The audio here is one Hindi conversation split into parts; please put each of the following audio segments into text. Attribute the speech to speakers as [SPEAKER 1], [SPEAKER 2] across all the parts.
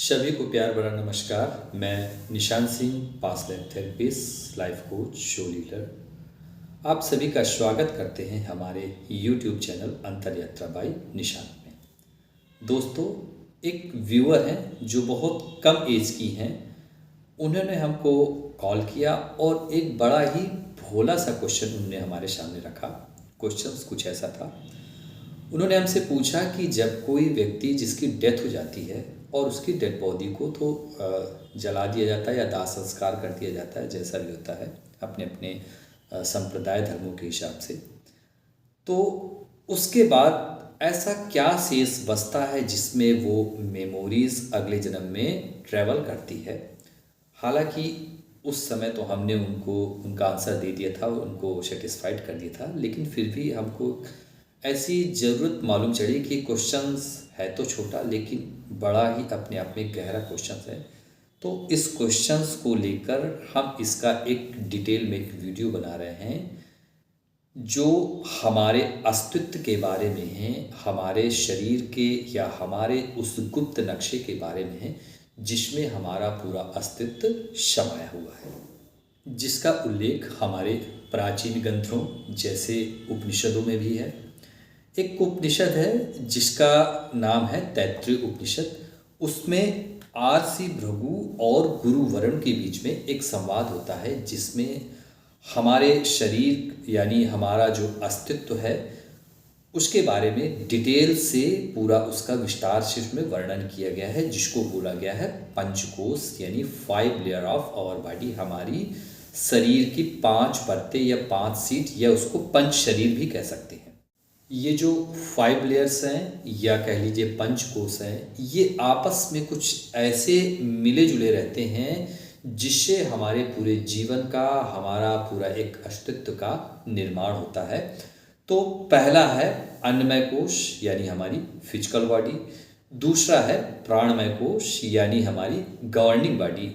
[SPEAKER 1] सभी को प्यार भरा नमस्कार। मैं Nishant Singh, past life therapist, life coach, show leader. आप सभी का स्वागत करते हैं हमारे YouTube चैनल अंतर यात्रा बाई निशांत में। दोस्तों, एक व्यूअर हैं जो बहुत कम एज की हैं। उन्होंने हमको कॉल किया और एक बड़ा ही भोला सा क्वेश्चन उन्होंने हमारे सामने रखा। क्वेश्चन कुछ ऐसा था। उन्होंने हमसे पूछा कि जब कोई व्यक्ति जिसकी डेथ हो जाती है और उसकी डेड बॉडी को तो जला दिया जाता है या दाह संस्कार कर दिया जाता है, जैसा भी होता है अपने अपने संप्रदाय धर्मों के हिसाब से, तो उसके बाद ऐसा क्या शेष बचता है जिसमें वो मेमोरीज अगले जन्म में ट्रैवल करती है। हालांकि उस समय तो हमने उनको उनका आंसर दे दिया था, उनको सेटिस्फाइड कर दिया था, लेकिन फिर भी हमको ऐसी ज़रूरत मालूम चली कि क्वेश्चंस है तो छोटा लेकिन बड़ा ही अपने आप में गहरा क्वेश्चंस है। तो इस क्वेश्चंस को लेकर हम इसका एक डिटेल में एक वीडियो बना रहे हैं जो हमारे अस्तित्व के बारे में है, हमारे शरीर के या हमारे उस गुप्त नक्शे के बारे में है जिसमें हमारा पूरा अस्तित्व समाया हुआ है, जिसका उल्लेख हमारे प्राचीन ग्रंथों जैसे उपनिषदों में भी है। एक उपनिषद है जिसका नाम है तैत्तिरीय उपनिषद। उसमें आरसी भृगु और गुरु वरुण के बीच में एक संवाद होता है जिसमें हमारे शरीर यानी हमारा जो अस्तित्व है उसके बारे में डिटेल से पूरा उसका विस्तार से उसमें वर्णन किया गया है, जिसको बोला गया है पंचकोश यानी 5 लेयर ऑफ आवर बॉडी। हमारी शरीर की 5 परतें या 5 सीट या उसको पंच शरीर भी कह सकते हैं। ये जो 5 लेयर्स हैं या कह लीजिए पंचकोश हैं, ये आपस में कुछ ऐसे मिले जुले रहते हैं जिससे हमारे पूरे जीवन का, हमारा पूरा एक अस्तित्व का निर्माण होता है। तो पहला है अन्नमय कोश यानी हमारी फिजिकल बॉडी, दूसरा है प्राणमय कोश यानी हमारी गवर्निंग बॉडी,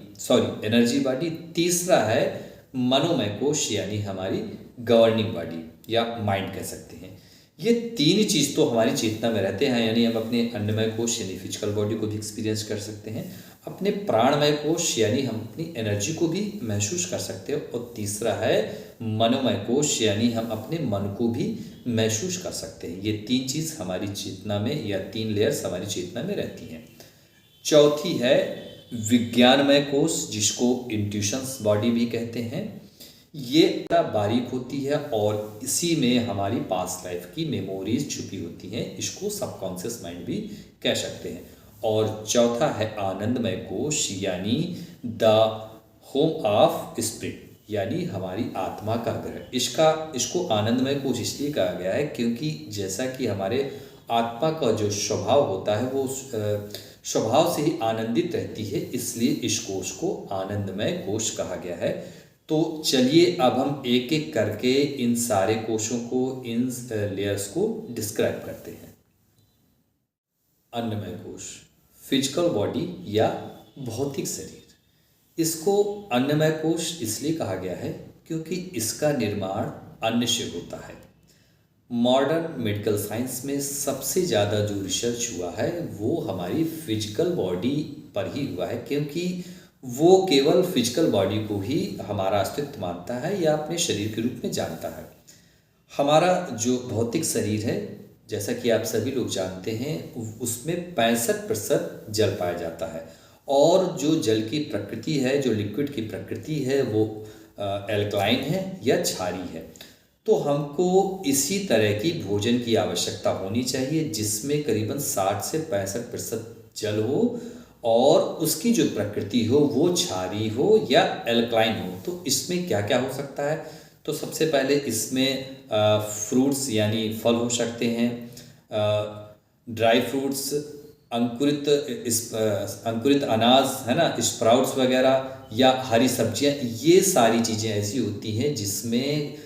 [SPEAKER 1] एनर्जी बॉडी, तीसरा है मनोमय कोश यानी हमारी गवर्निंग बॉडी या माइंड कह सकते हैं। ये तीन चीज़ तो हमारी चेतना में रहते हैं, यानी हम अपने अन्नमय कोश यानी फिजिकल बॉडी को भी एक्सपीरियंस कर सकते हैं, अपने प्राणमय कोश यानी हम अपनी एनर्जी को भी महसूस कर सकते हैं, और तीसरा है मनोमय कोश यानी हम अपने मन को भी महसूस कर सकते हैं। ये तीन चीज़ हमारी चेतना में या 3 लेयर्स हमारी चेतना में रहती हैं। चौथी है विज्ञानमय कोश जिसको इंट्यूशंस बॉडी भी कहते हैं। ये बारीक होती है और इसी में हमारी पास्ट लाइफ की मेमोरीज छुपी होती हैं, इसको सबकॉन्शियस माइंड भी कह सकते हैं। और चौथा है आनंदमय कोश यानी द होम ऑफ स्पिरिट यानी हमारी आत्मा का ग्रह। इसको आनंदमय कोश इसलिए कहा गया है क्योंकि जैसा कि हमारे आत्मा का जो स्वभाव होता है वो स्वभाव से ही आनंदित रहती है, इसलिए इस कोश को आनंदमय कोश कहा गया है। तो चलिए अब हम एक एक करके इन सारे कोशों को, इन लेयर्स को डिस्क्राइब करते हैं। अन्नमय कोश, फिजिकल बॉडी या भौतिक शरीर। इसको अन्नमय कोश इसलिए कहा गया है क्योंकि इसका निर्माण अन्न से होता है। मॉडर्न मेडिकल साइंस में सबसे ज़्यादा जो रिसर्च हुआ है वो हमारी फिजिकल बॉडी पर ही हुआ है, क्योंकि वो केवल फिजिकल बॉडी को ही हमारा अस्तित्व मानता है या अपने शरीर के रूप में जानता है। हमारा जो भौतिक शरीर है, जैसा कि आप सभी लोग जानते हैं, उसमें 65% जल पाया जाता है, और जो जल की प्रकृति है, जो लिक्विड की प्रकृति है, वो एल्कलाइन है या क्षारीय है। तो हमको इसी तरह की भोजन की आवश्यकता होनी चाहिए जिसमें करीबन 60 से 65% जल हो और उसकी जो प्रकृति हो वो क्षारीय हो या एल्कलाइन हो। तो इसमें क्या क्या हो सकता है? तो सबसे पहले इसमें फ्रूट्स यानी फल हो सकते हैं, ड्राई फ्रूट्स, अंकुरित अनाज है ना, स्प्राउट्स वगैरह, या हरी सब्जियां। ये सारी चीज़ें ऐसी होती हैं जिसमें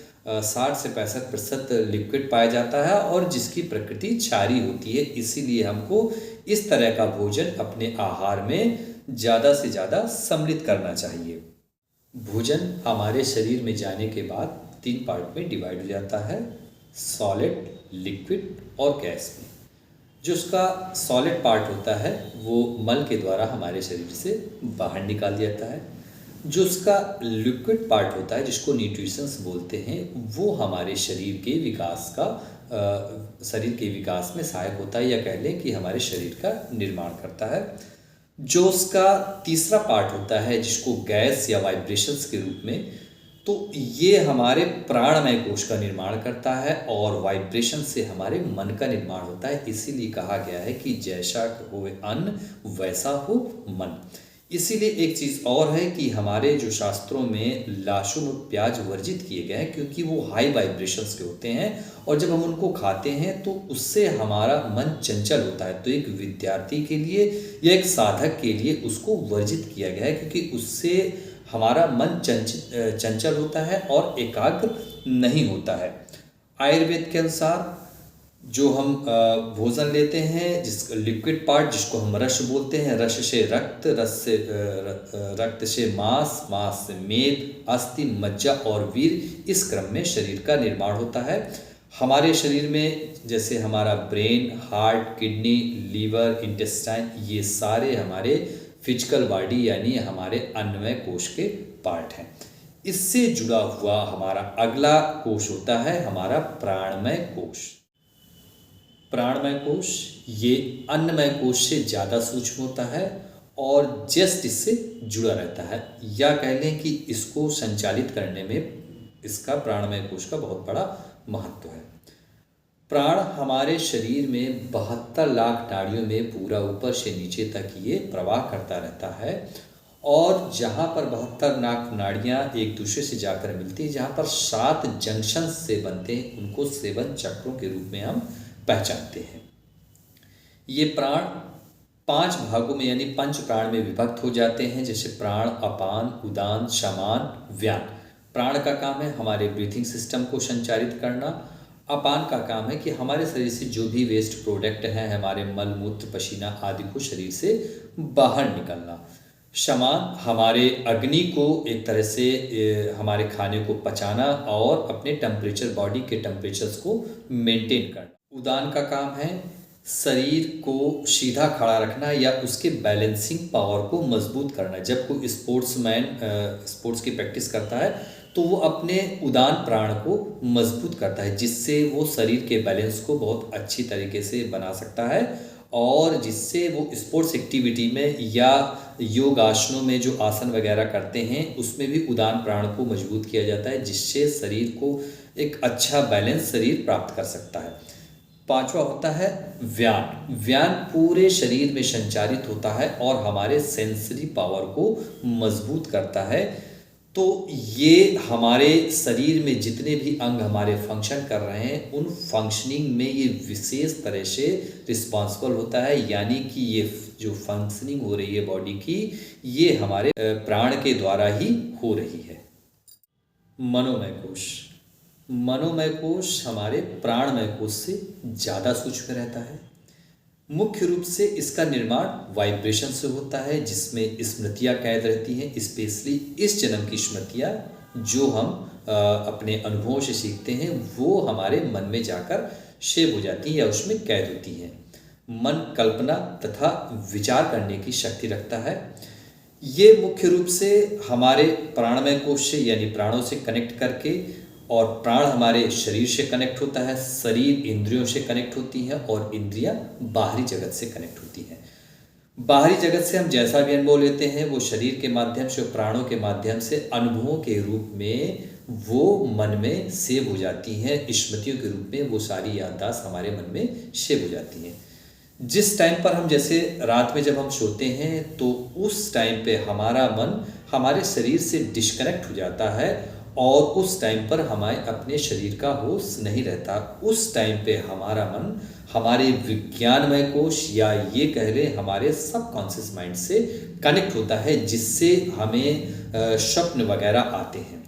[SPEAKER 1] 60 से 65% लिक्विड पाया जाता है और जिसकी प्रकृति क्षारीय होती है। इसीलिए हमको इस तरह का भोजन अपने आहार में ज़्यादा से ज़्यादा सम्मिलित करना चाहिए। भोजन हमारे शरीर में जाने के बाद 3 पार्ट में डिवाइड हो जाता है, सॉलिड, लिक्विड और गैस में। जो उसका सॉलिड पार्ट होता है वो मल के द्वारा हमारे शरीर से बाहर निकाल दिया जाता है। जो उसका लिक्विड पार्ट होता है जिसको न्यूट्रिशंस बोलते हैं, वो हमारे शरीर के विकास में सहायक होता है, या कह लें कि हमारे शरीर का निर्माण करता है। जो उसका तीसरा पार्ट होता है जिसको गैस या वाइब्रेशंस के रूप में, तो ये हमारे प्राणमय कोश का निर्माण करता है और वाइब्रेशन से हमारे मन का निर्माण होता है। इसीलिए कहा गया है कि जैसा हो अन्न वैसा हो मन। इसीलिए एक चीज़ और है कि हमारे जो शास्त्रों में लहसुन और प्याज वर्जित किए गए हैं, क्योंकि वो हाई वाइब्रेशंस के होते हैं और जब हम उनको खाते हैं तो उससे हमारा मन चंचल होता है। तो एक विद्यार्थी के लिए या एक साधक के लिए उसको वर्जित किया गया है, क्योंकि उससे हमारा मन चंचल होता है और एकाग्र नहीं होता है। आयुर्वेद के अनुसार जो हम भोजन लेते हैं, जिस लिक्विड पार्ट जिसको हम रस बोलते हैं, रस से रक्त, रक्त से मांस, मांस से मेद, अस्थि, मज्जा और वीर, इस क्रम में शरीर का निर्माण होता है। हमारे शरीर में जैसे हमारा brain, heart, kidney, liver, intestine, ये सारे हमारे फिजिकल बॉडी यानी हमारे अन्नमय कोश के पार्ट हैं। इससे जुड़ा हुआ हमारा अगला कोश होता है हमारा प्राणमय कोश। प्राणमय कोश ये अन्नमय कोश से ज़्यादा सूक्ष्म होता है और जस्ट इससे जुड़ा रहता है, या कह लें कि इसको संचालित करने में इसका प्राणमय कोश का बहुत बड़ा महत्व है। प्राण हमारे शरीर में 72 लाख नाड़ियों में पूरा ऊपर से नीचे तक ये प्रवाह करता रहता है, और जहाँ पर 72 लाख नाड़ियाँ एक दूसरे से जाकर मिलती हैं, जहाँ पर 7 जंक्शन से बनते हैं, उनको 7 चक्रों के रूप में हम पहचानते हैं। ये प्राण 5 भागों में यानी पंच प्राण में विभक्त हो जाते हैं, जैसे प्राण, अपान, उदान, समान, व्यान। प्राण का काम है हमारे ब्रीथिंग सिस्टम को संचालित करना। अपान का काम है कि हमारे शरीर से जो भी वेस्ट प्रोडक्ट हैं, हमारे मल मूत्र पसीना आदि को शरीर से बाहर निकलना। समान हमारे अग्नि को एक तरह से हमारे खाने को पचाना और अपने टेम्परेचर, बॉडी के टेम्परेचर्स को मेंटेन करना। उदान का काम है शरीर को सीधा खड़ा रखना या उसके बैलेंसिंग पावर को मजबूत करना। जब कोई स्पोर्ट्समैन स्पोर्ट्स की प्रैक्टिस करता है तो वो अपने उदान प्राण को मजबूत करता है, जिससे वो शरीर के बैलेंस को बहुत अच्छी तरीके से बना सकता है, और जिससे वो स्पोर्ट्स एक्टिविटी में या योग आसनों में जो आसन वगैरह करते हैं उसमें भी उदान प्राण को मजबूत किया जाता है, जिससे शरीर को एक अच्छा बैलेंस शरीर प्राप्त कर सकता है। 5वां होता है व्यान। व्यान पूरे शरीर में संचारित होता है और हमारे सेंसरी पावर को मजबूत करता है। तो ये हमारे शरीर में जितने भी अंग हमारे फंक्शन कर रहे हैं, उन फंक्शनिंग में ये विशेष तरह से रिस्पॉन्सिबल होता है, यानी कि ये जो फंक्शनिंग हो रही है बॉडी की, ये हमारे प्राण के द्वारा ही हो रही है। मनोमय कोश। मनोमय कोश हमारे प्राणमय कोश से ज़्यादा सूक्ष्म रहता है। मुख्य रूप से इसका निर्माण वाइब्रेशन से होता है, जिसमें स्मृतियाँ कैद रहती हैं, स्पेशली इस जन्म की स्मृतियाँ जो हम अपने अनुभवों से सीखते हैं, वो हमारे मन में जाकर सेव हो जाती हैं या उसमें कैद होती हैं। मन कल्पना तथा विचार करने की शक्ति रखता है। ये मुख्य रूप से हमारे प्राणमय कोश से यानी प्राणों से कनेक्ट करके, और प्राण हमारे शरीर से कनेक्ट होता है, शरीर इंद्रियों से कनेक्ट होती है और इंद्रियां बाहरी जगत से कनेक्ट होती हैं। बाहरी जगत से हम जैसा भी अनुभव लेते हैं वो शरीर के माध्यम से और प्राणों के माध्यम से अनुभवों के रूप में वो मन में सेव हो जाती हैं। स्मृतियों के रूप में वो सारी याददाश्त हमारे मन में सेव हो जाती हैं। जिस टाइम पर हम जैसे रात में जब हम सोते हैं तो उस टाइम पे हमारा मन हमारे शरीर से डिस्कनेक्ट हो जाता है और उस टाइम पर हमें अपने शरीर का होश नहीं रहता। उस टाइम पे हमारा मन हमारे विज्ञानमय कोश या ये कह लें हमारे सबकॉन्शियस माइंड से कनेक्ट होता है, जिससे हमें स्वप्न वगैरह आते हैं।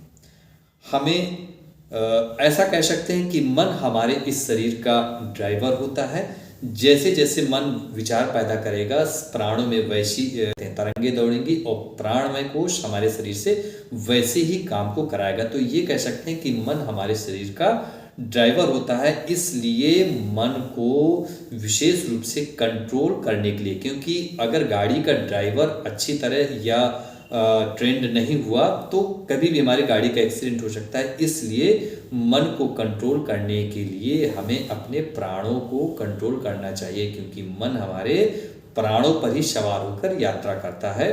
[SPEAKER 1] हमें ऐसा कह सकते हैं कि मन हमारे इस शरीर का ड्राइवर होता है। जैसे जैसे मन विचार पैदा करेगा, प्राणों में वैसी तरंगे दौड़ेंगी और प्राणमय कोश हमारे शरीर से वैसे ही काम को कराएगा। तो ये कह सकते हैं कि मन हमारे शरीर का ड्राइवर होता है, इसलिए मन को विशेष रूप से कंट्रोल करने के लिए, क्योंकि अगर गाड़ी का ड्राइवर अच्छी तरह या ट्रेंड नहीं हुआ तो कभी भी हमारी गाड़ी का एक्सीडेंट हो सकता है। इसलिए मन को कंट्रोल करने के लिए हमें अपने प्राणों को कंट्रोल करना चाहिए, क्योंकि मन हमारे प्राणों पर ही सवार होकर यात्रा करता है।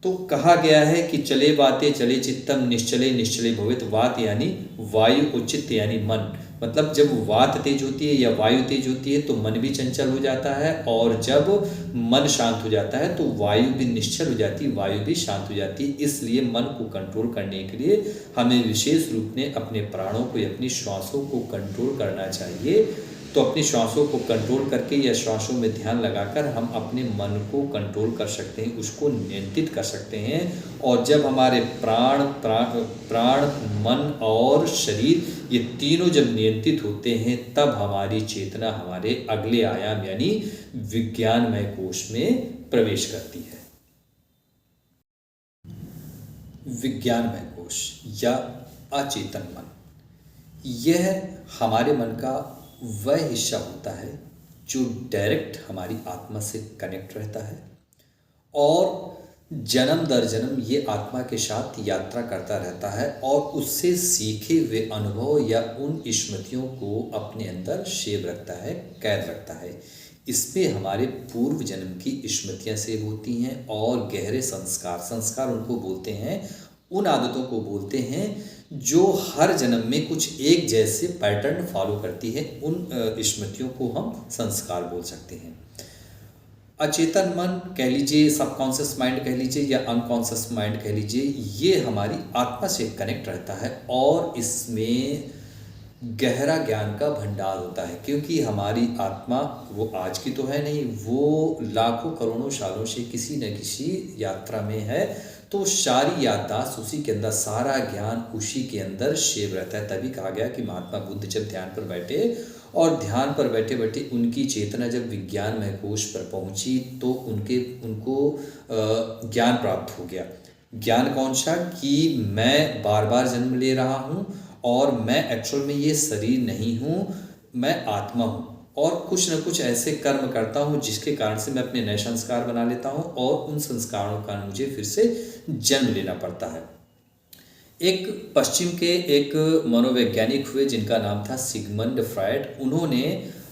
[SPEAKER 1] तो कहा गया है कि चले वाते चले चित्तम निश्चले निश्चले भवेत। वात यानी वायु और चित्त यानी मन, मतलब जब वात तेज होती है या वायु तेज होती है तो मन भी चंचल हो जाता है, और जब मन शांत हो जाता है तो वायु भी निश्चल हो जाती है, वायु भी शांत हो जाती है। इसलिए मन को कंट्रोल करने के लिए हमें विशेष रूप में अपने प्राणों को या अपनी श्वासों को कंट्रोल करना चाहिए। तो अपनी श्वासों को कंट्रोल करके या श्वासों में ध्यान लगाकर हम अपने मन को कंट्रोल कर सकते हैं, उसको नियंत्रित कर सकते हैं। और जब हमारे प्राण मन और शरीर ये तीनों जब नियंत्रित होते हैं तब हमारी चेतना हमारे अगले आयाम यानी विज्ञानमय कोश में प्रवेश करती है। विज्ञानमय कोश या अचेतन मन, यह हमारे मन का वह हिस्सा होता है जो डायरेक्ट हमारी आत्मा से कनेक्ट रहता है और जन्म दर जन्म ये आत्मा के साथ यात्रा करता रहता है और उससे सीखे हुए अनुभव या उन स्मृतियों को अपने अंदर सेव रखता है, कैद रखता है। इसमें हमारे पूर्व जन्म की स्मृतियां सेव होती हैं और गहरे संस्कार उनको बोलते हैं, उन आदतों को बोलते हैं जो हर जन्म में कुछ एक जैसे पैटर्न फॉलो करती है, उन स्मृतियों को हम संस्कार बोल सकते हैं। अचेतन मन कह लीजिए, सबकॉन्शियस माइंड कह लीजिए या अनकॉन्शियस माइंड कह लीजिए, ये हमारी आत्मा से कनेक्ट रहता है और इसमें गहरा ज्ञान का भंडार होता है, क्योंकि हमारी आत्मा वो आज की तो है नहीं, वो लाखों करोड़ों सालों से किसी न किसी यात्रा में है। तो सारी याददाश्त उसी के अंदर, सारा ज्ञान उसी के अंदर सेव रहता है। तभी कहा गया कि महात्मा बुद्ध जब ध्यान पर बैठे और ध्यान पर बैठे बैठे उनकी चेतना जब विज्ञानमय कोश पर पहुंची तो उनको ज्ञान प्राप्त हो गया। ज्ञान कौन सा? कि मैं बार बार जन्म ले रहा हूँ और मैं एक्चुअल में ये शरीर नहीं हूँ, मैं आत्मा हूँ और कुछ न कुछ ऐसे कर्म करता हूँ जिसके कारण से मैं अपने नए संस्कार बना लेता हूँ और उन संस्कारों का मुझे फिर से जन्म लेना पड़ता है। एक पश्चिम के एक मनोवैज्ञानिक हुए जिनका नाम था सिगमंड फ्रायड। उन्होंने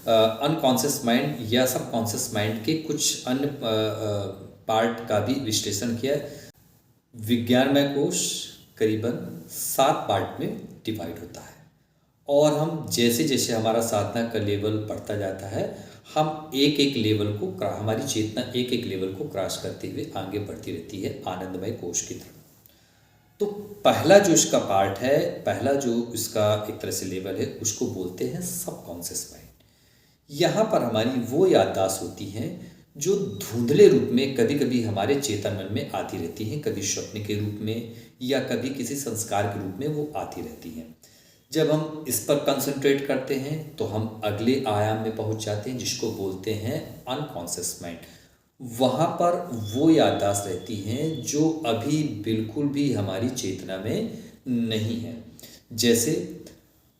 [SPEAKER 1] अनकॉन्शियस माइंड या सबकॉन्शियस माइंड के कुछ अन्य पार्ट का भी विश्लेषण किया। विज्ञानमय कोश करीबन 7 पार्ट में डिवाइड होता है और हम जैसे जैसे हमारा साधना का लेवल बढ़ता जाता है, हम एक एक लेवल को, हमारी चेतना एक एक लेवल को क्रॉस करते हुए आगे बढ़ती रहती है आनंदमय कोश की तरफ। तो पहला जो इसका पार्ट है, पहला जो इसका एक तरह से लेवल है, उसको बोलते हैं सबकॉन्शियस माइंड। यहाँ पर हमारी वो याददाश्त होती हैं जो धुंधले रूप में कभी कभी हमारे चेतन मन में आती रहती हैं, कभी स्वप्न के रूप में या कभी किसी संस्कार के रूप में वो आती रहती हैं। जब हम इस पर कंसंट्रेट करते हैं तो हम अगले आयाम में पहुंच जाते हैं जिसको बोलते हैं अनकॉन्शियस माइंड। वहाँ पर वो याददाश्त रहती हैं जो अभी बिल्कुल भी हमारी चेतना में नहीं है। जैसे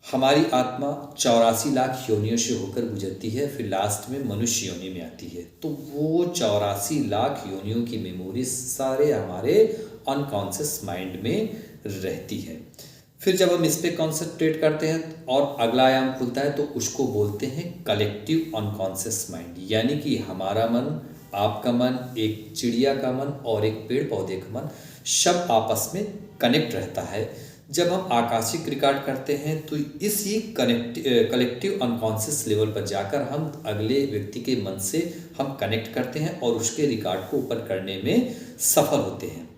[SPEAKER 1] हमारी आत्मा 84 लाख योनियों से होकर गुजरती है, फिर लास्ट में मनुष्य योनि में आती है, तो वो 84 लाख योनियों की मेमोरी सारे हमारे अनकॉन्शियस माइंड में रहती है। फिर जब हम इस पे कॉन्सेंट्रेट करते हैं और अगला आयाम खुलता है तो उसको बोलते हैं कलेक्टिव अनकॉन्शियस माइंड। यानी कि हमारा मन, आपका मन, एक चिड़िया का मन और एक पेड़ पौधे का मन सब आपस में कनेक्ट रहता है। जब हम आकाशिक रिकॉर्ड करते हैं तो इसी कलेक्टिव अनकॉन्शियस लेवल पर जाकर हम अगले व्यक्ति के मन से हम कनेक्ट करते हैं और उसके रिकॉर्ड को ऊपर करने में सफल होते हैं।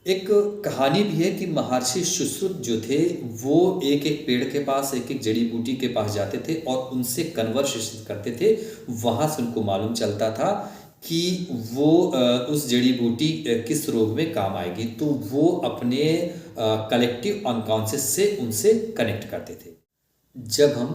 [SPEAKER 1] एक कहानी भी है कि महर्षि सुश्रुत जो थे वो एक एक पेड़ के पास, एक एक जड़ी बूटी के पास जाते थे और उनसे कन्वर्सेशन करते थे। वहाँ से उनको मालूम चलता था कि वो उस जड़ी बूटी किस रोग में काम आएगी, तो वो अपने कलेक्टिव अनकॉन्शियस से उनसे कनेक्ट करते थे। जब हम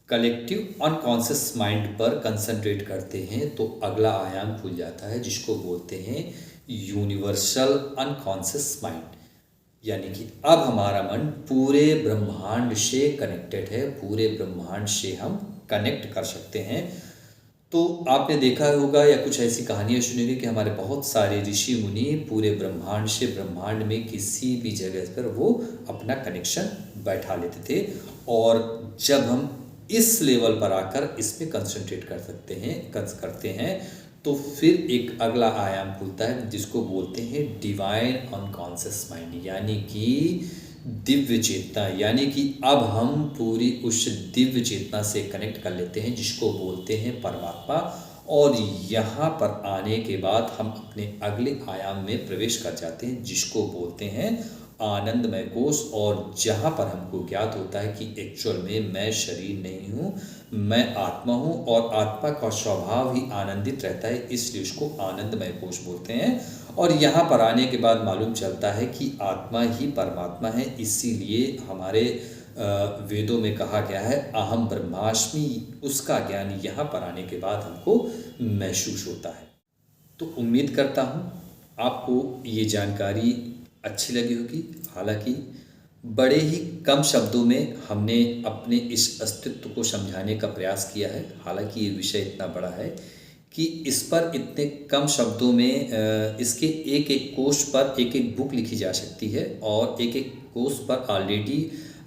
[SPEAKER 1] कलेक्टिव अनकॉन्शियस माइंड पर कंसंट्रेट करते हैं तो अगला आयाम खुल जाता है जिसको बोलते हैं यूनिवर्सल अनकॉन्शियस माइंड। यानी कि अब हमारा मन पूरे ब्रह्मांड से कनेक्टेड है, पूरे ब्रह्मांड से हम कनेक्ट कर सकते हैं। तो आपने देखा होगा या कुछ ऐसी कहानियाँ सुनी होगी कि हमारे बहुत सारे ऋषि मुनि पूरे ब्रह्मांड से ब्रह्मांड में किसी भी जगह पर वो अपना कनेक्शन बैठा लेते थे। और जब हम इस लेवल पर आकर इस पे कंसंट्रेट करते हैं तो फिर एक अगला आयाम खुलता है जिसको बोलते हैं डिवाइन अनकॉन्शियस माइंड, यानी कि दिव्य चेतना। यानी कि अब हम पूरी उस दिव्य चेतना से कनेक्ट कर लेते हैं जिसको बोलते हैं परमात्मा। और यहाँ पर आने के बाद हम अपने अगले आयाम में प्रवेश कर जाते हैं जिसको बोलते हैं आनंदमय कोश। और जहाँ पर हमको ज्ञात होता है कि एक्चुअल में मैं शरीर नहीं हूँ, मैं आत्मा हूँ और आत्मा का स्वभाव ही आनंदित रहता है, इसलिए उसको आनंदमय कोश बोलते हैं। और यहाँ पर आने के बाद मालूम चलता है कि आत्मा ही परमात्मा है, इसीलिए हमारे वेदों में कहा गया है अहम ब्रह्मास्मि। उसका ज्ञान यहाँ पर आने के बाद हमको महसूस होता है। तो उम्मीद करता हूँ आपको ये जानकारी अच्छी लगी होगी। हालांकि बड़े ही कम शब्दों में हमने अपने इस अस्तित्व को समझाने का प्रयास किया है। हालांकि ये विषय इतना बड़ा है कि इस पर इतने कम शब्दों में इसके एक एक कोष पर एक एक बुक लिखी जा सकती है। और एक एक कोष पर ऑलरेडी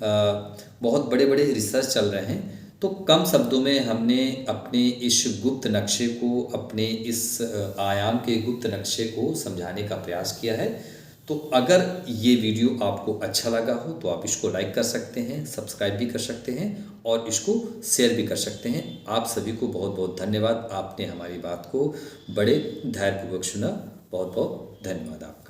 [SPEAKER 1] बहुत बड़े बड़े रिसर्च चल रहे हैं। तो कम शब्दों में हमने अपने इस गुप्त नक्शे को, अपने इस आयाम के गुप्त नक्शे को समझाने का प्रयास किया है। तो अगर ये वीडियो आपको अच्छा लगा हो तो आप इसको लाइक कर सकते हैं, सब्सक्राइब भी कर सकते हैं और इसको शेयर भी कर सकते हैं। आप सभी को बहुत बहुत धन्यवाद, आपने हमारी बात को बड़े धैर्यपूर्वक सुना। बहुत बहुत धन्यवाद आप।